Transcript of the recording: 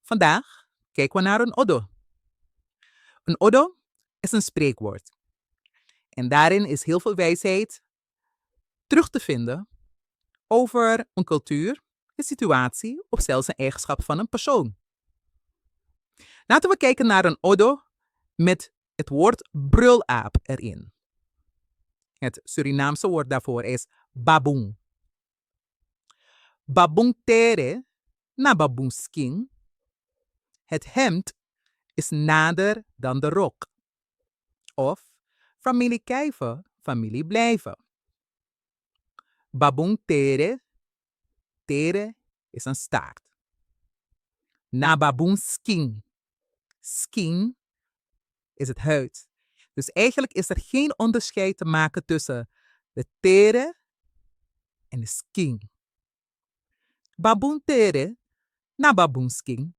Vandaag kijken we naar een odo. Een odo is een spreekwoord. En daarin is heel veel wijsheid terug te vinden over een cultuur, een situatie of zelfs een eigenschap van een persoon. Laten we kijken naar een odo met het woord brulaap erin. Het Surinaamse woord daarvoor is baboeng. Baboeng tere na baboeng skin. Het hemd is nader dan de rok. Of familie kijven, familie blijven. Baboeng tere, tere is een staart. Na baboeng skin, skin is het huid. Dus eigenlijk is er geen onderscheid te maken tussen de tere en de skin. Baboeng tere na baboeng skin.